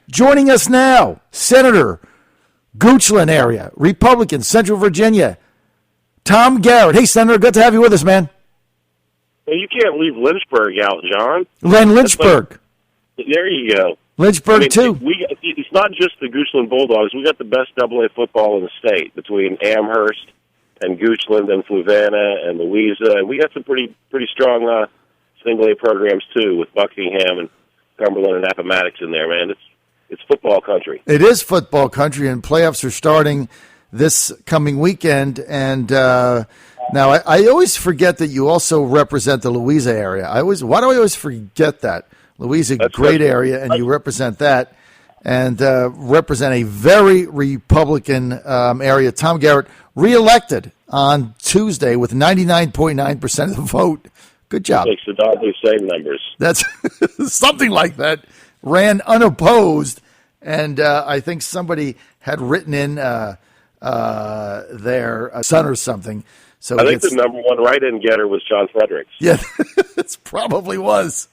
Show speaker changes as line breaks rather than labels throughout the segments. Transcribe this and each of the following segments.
Joining us now, Senator Goochland area, Republican, Central Virginia, Tom Garrett. Hey, Senator, good to have you with us, man.
Well, you can't leave Lynchburg out, John.
Lynchburg.
There you go.
Lynchburg, too.
It's not just the Goochland Bulldogs. We got the best AA football in the state between Amherst and Goochland and Fluvanna and Louisa. And we got some pretty strong single A programs, too, with Buckingham and Cumberland and Appomattox in there, man. It's football country.
It is football country, and playoffs are starting this coming weekend. And now I always forget that you also represent the Louisa area. Why do I always forget that? Louisa, great area, and you represent that, and represent a very Republican area. Tom Garrett reelected on Tuesday with 99.9% of the vote. Good job.
Takes the Dodgers same numbers.
That's something like that. Ran unopposed, and I think somebody had written in their son or something. So
I think the number one write-in getter was John Fredericks.
Yeah, it probably was.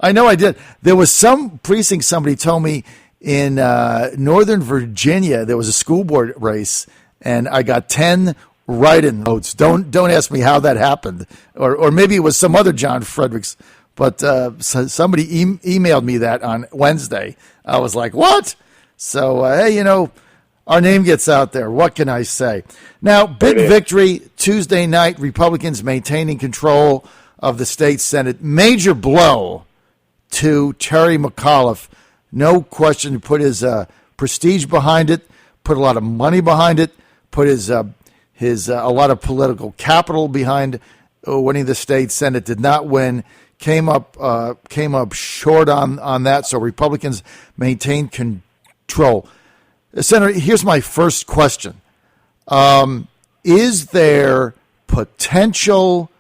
I know I did. There was some precinct, somebody told me, in Northern Virginia, there was a school board race, and I got 10 write-in votes. Don't ask me how that happened, or maybe it was some other John Fredericks. But somebody emailed me that on Wednesday. I was like, what? So, hey, our name gets out there. What can I say? Now, big victory Tuesday night. Republicans maintaining control of the state Senate. Major blow to Terry McAuliffe. No question. Put his prestige behind it. Put a lot of money behind it. Put his a lot of political capital behind winning the state Senate. Did not win. Came up short on that. So Republicans maintain control. Senator, here's my first question. Is there potential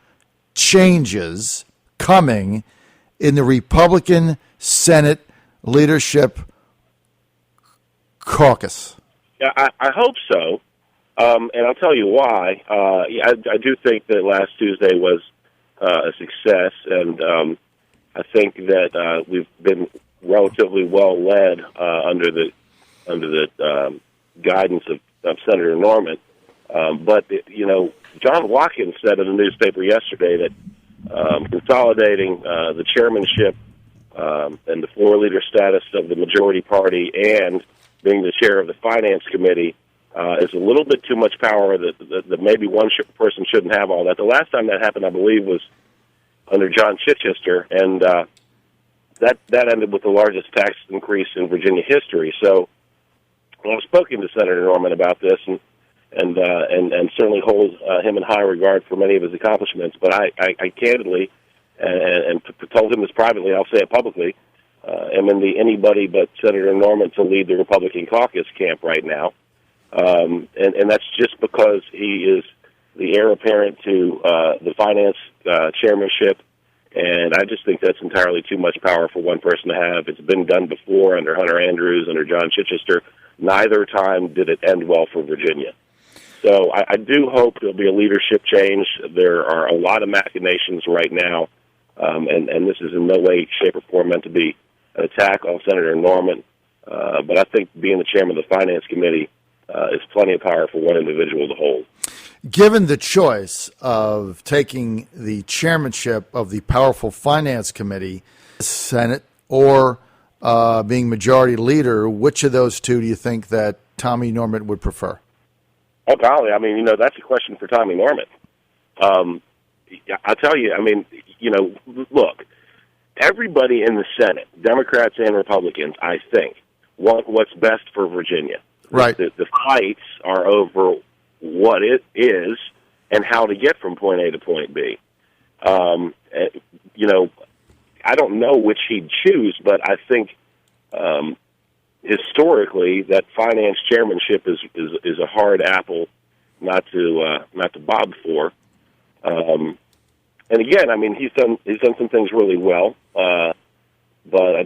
changes coming in the Republican Senate leadership caucus?
Yeah, I hope so, and I'll tell you why. I do think that last Tuesday was a success, and I think that we've been relatively well led under the guidance of Senator Norman. But John Watkins said in the newspaper yesterday that consolidating the chairmanship and the floor leader status of the majority party and being the chair of the finance committee is a little bit too much power, that maybe one person shouldn't have all that. The last time that happened, I believe, was under John Chichester, and that ended with the largest tax increase in Virginia history. So I've spoken to Senator Norman about this, and certainly hold him in high regard for many of his accomplishments. But I candidly, and told him this privately, I'll say it publicly, am in the anybody but Senator Norman to lead the Republican caucus camp right now. And that's just because he is the heir apparent to the finance chairmanship, and I just think that's entirely too much power for one person to have. It's been done before under Hunter Andrews, under John Chichester. Neither time did it end well for Virginia. So I do hope there'll be a leadership change. There are a lot of machinations right now, and this is in no way, shape, or form meant to be an attack on Senator Norman. But I think being the chairman of the Finance Committee is plenty of power for one individual to hold.
Given the choice of taking the chairmanship of the powerful Finance Committee, Senate, or being majority leader, which of those two do you think that Tommy Norman would prefer?
Oh, golly, that's a question for Tommy Norman. I'll tell you, look, everybody in the Senate, Democrats and Republicans, I think, want what's best for Virginia.
Right.
The fights are over what it is and how to get from point A to point B. I don't know which he'd choose, but I think historically that finance chairmanship is a hard apple not to bob for. And again, he's done some things really well, but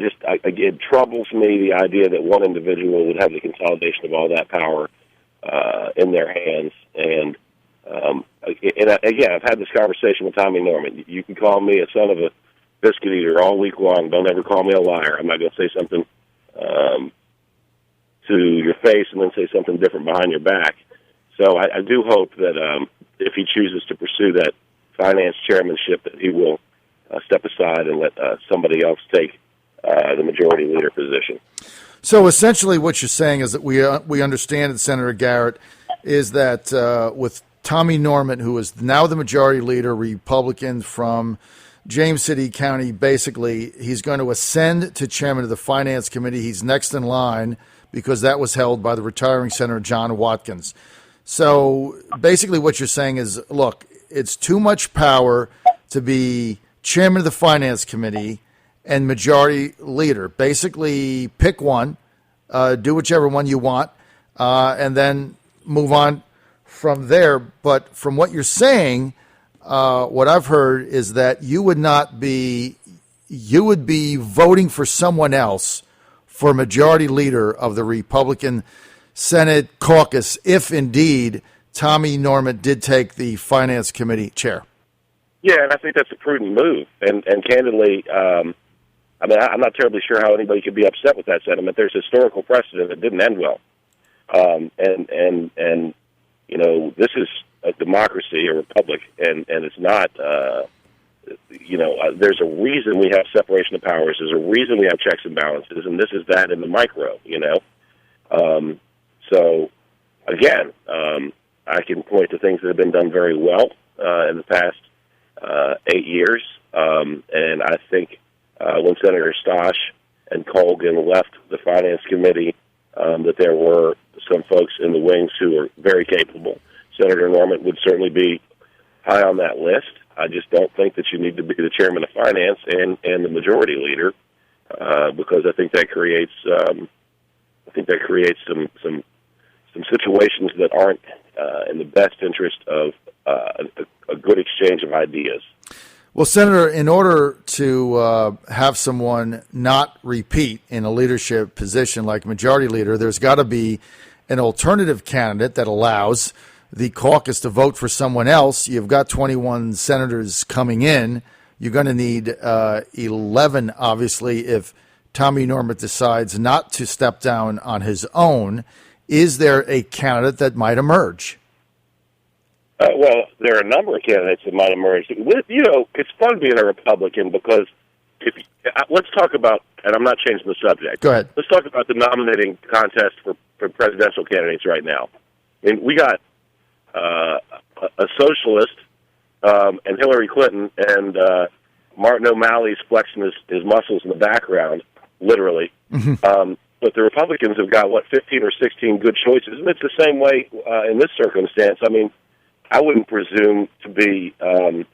it troubles me the idea that one individual would have the consolidation of all that power in their hands. And again, I've had this conversation with Tommy Norman. You can call me a son of a biscuit eater all week long. Don't ever call me a liar. I'm not going to say something face and then say something different behind your back. So I do hope that if he chooses to pursue that finance chairmanship, that he will step aside and let somebody else take the majority leader position.
So essentially what you're saying is that we understand that Senator Garrett is that with Tommy Norment, who is now the majority leader, Republican from James City County, basically he's going to ascend to chairman of the Finance Committee. He's next in line because that was held by the retiring Senator John Watkins. So basically what you're saying is, look, it's too much power to be chairman of the Finance Committee and majority leader. Basically pick one, do whichever one you want, and then move on from there. But from what you're saying, what I've heard is that you would be voting for someone else for majority leader of the Republican Senate caucus if indeed Tommy Norment did take the Finance Committee chair.
Yeah, and I think that's a prudent move. And candidly, I'm not terribly sure how anybody could be upset with that sentiment. There's historical precedent that didn't end well. And this is a democracy, a republic, and it's not, there's a reason we have separation of powers. There's a reason we have checks and balances, and this is that in the micro, So, again, I can point to things that have been done very well in the past 8 years, and I think when Senator Stosh and Colgan left the Finance Committee, that there were some folks in the wings who are very capable. Senator Norment would certainly be high on that list. I just don't think that you need to be the chairman of finance and the majority leader, because I think that creates some situations that aren't in the best interest of a good exchange of ideas.
Well, Senator, in order to have someone not repeat in a leadership position like majority leader, there's got to be an alternative candidate that allows the caucus to vote for someone else. You've got 21 senators coming in. You're going to need 11, obviously, if Tommy Norment decides not to step down on his own. Is there a candidate that might emerge?
Well, there are a number of candidates that might emerge. It's fun being a Republican because let's talk about, and I'm not changing the subject.
Go ahead.
Let's talk about the nominating contest for presidential candidates right now. And we got a socialist and Hillary Clinton and Martin O'Malley's flexing his muscles in the background, literally. Mm-hmm. But the Republicans have got, 15 or 16 good choices. And it's the same way in this circumstance. I mean, I wouldn't presume to be a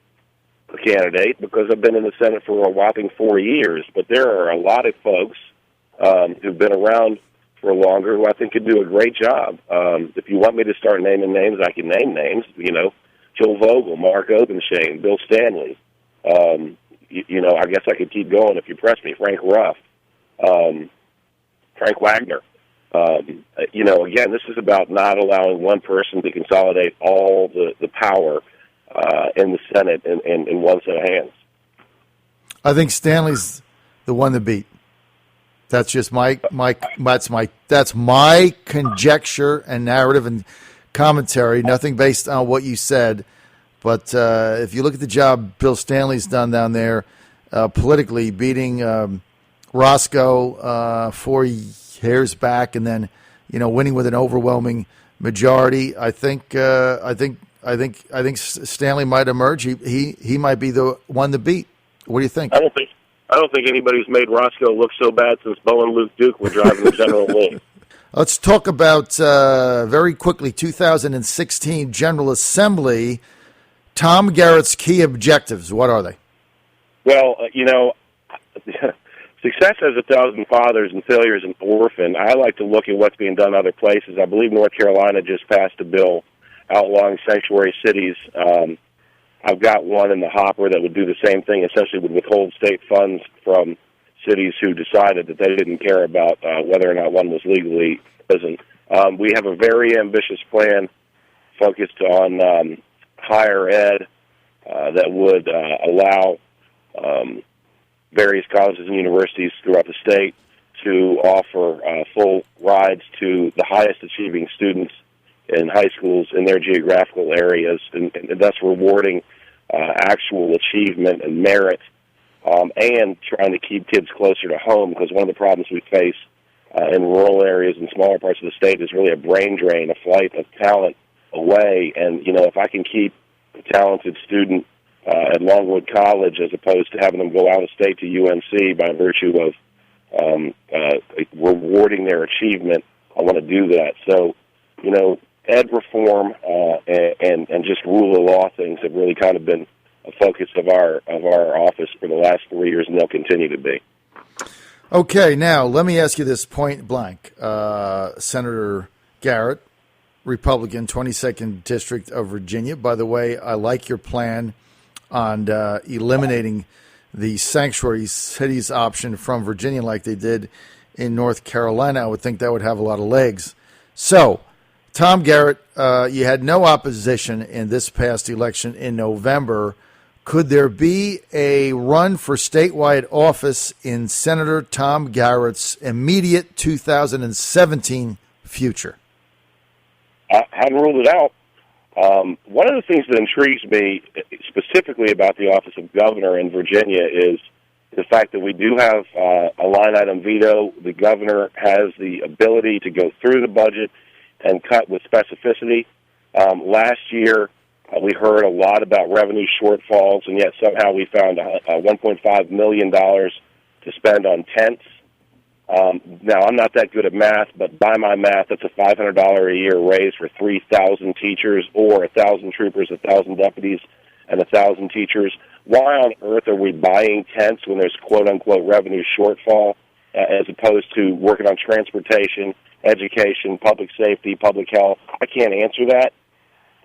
candidate because I've been in the Senate for a whopping 4 years. But there are a lot of folks who've been around for longer who I think could do a great job. If you want me to start naming names, I can name names. Joe Vogel, Mark Obenshane, Bill Stanley. I guess I could keep going if you press me. Frank Ruff, Frank Wagner. Again, this is about not allowing one person to consolidate all the power in the Senate in one set of hands.
I think Stanley's the one to beat. That's just my conjecture and narrative and commentary. Nothing based on what you said, but if you look at the job Bill Stanley's done down there politically, beating Roscoe 4 years back, and then winning with an overwhelming majority, I think Stanley might emerge. He might be the one to beat. What do you think?
I don't think anybody's made Roscoe look so bad since Bo and Luke Duke were driving the General Lee.
Let's talk about, very quickly, 2016 General Assembly. Tom Garrett's key objectives, what are they?
Well, success has 1,000 fathers and failures an orphan. I like to look at what's being done other places. I believe North Carolina just passed a bill outlawing sanctuary cities. I've got one in the hopper that would do the same thing, essentially would withhold state funds from cities who decided that they didn't care about whether or not one was legally present. We have a very ambitious plan focused on higher ed that would allow various colleges and universities throughout the state to offer full rides to the highest achieving students in high schools in their geographical areas, and thus rewarding actual achievement and merit, and trying to keep kids closer to home, because one of the problems we face in rural areas and smaller parts of the state is really a brain drain, a flight of talent away. And, if I can keep a talented student at Longwood College as opposed to having them go out of state to UNC by virtue of rewarding their achievement, I want to do that. So, ed reform and just rule of law things have really kind of been a focus of our office for the last 4 years, and they'll continue to be.
Okay, now let me ask you this point blank. Senator Garrett, Republican, 22nd District of Virginia. By the way, I like your plan on eliminating the sanctuary cities option from Virginia like they did in North Carolina. I would think that would have a lot of legs. So, Tom Garrett, you had no opposition in this past election in November. Could there be a run for statewide office in Senator Tom Garrett's immediate 2017 future?
I hadn't ruled it out. One of the things that intrigues me specifically about the office of governor in Virginia is the fact that we do have a line item veto. The governor has the ability to go through the budget and cut with specificity. Last year, we heard a lot about revenue shortfalls, and yet somehow we found $1.5 million to spend on tents. Now, I'm not that good at math, but by my math, that's a $500 a year raise for 3,000 teachers, or 1,000 troopers, 1,000 deputies, and 1,000 teachers. Why on earth are we buying tents when there's quote-unquote revenue shortfall, as opposed to working on transportation, education, public safety, public health? I can't answer that.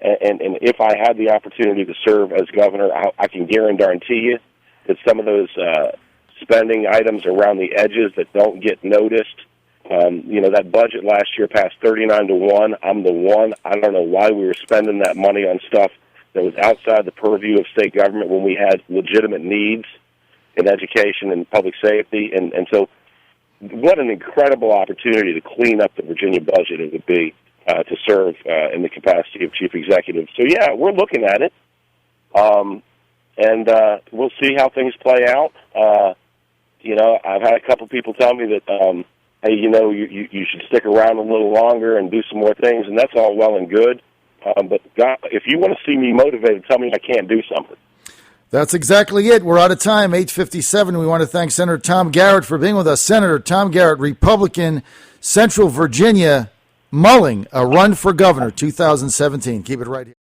And if I had the opportunity to serve as governor, I can guarantee you that some of those spending items around the edges that don't get noticed, that budget last year passed 39-1. I'm the one. I don't know why we were spending that money on stuff that was outside the purview of state government when we had legitimate needs in education and public safety. And so what an incredible opportunity to clean up the Virginia budget it would be to serve in the capacity of chief executive. So, yeah, we're looking at it, and we'll see how things play out. I've had a couple people tell me that, hey, you should stick around a little longer and do some more things, and that's all well and good. But God, if you want to see me motivated, tell me I can't do something.
That's exactly it. We're out of time, 8:57. We want to thank Senator Tom Garrett for being with us. Senator Tom Garrett, Republican, Central Virginia, mulling a run for governor 2017. Keep it right here.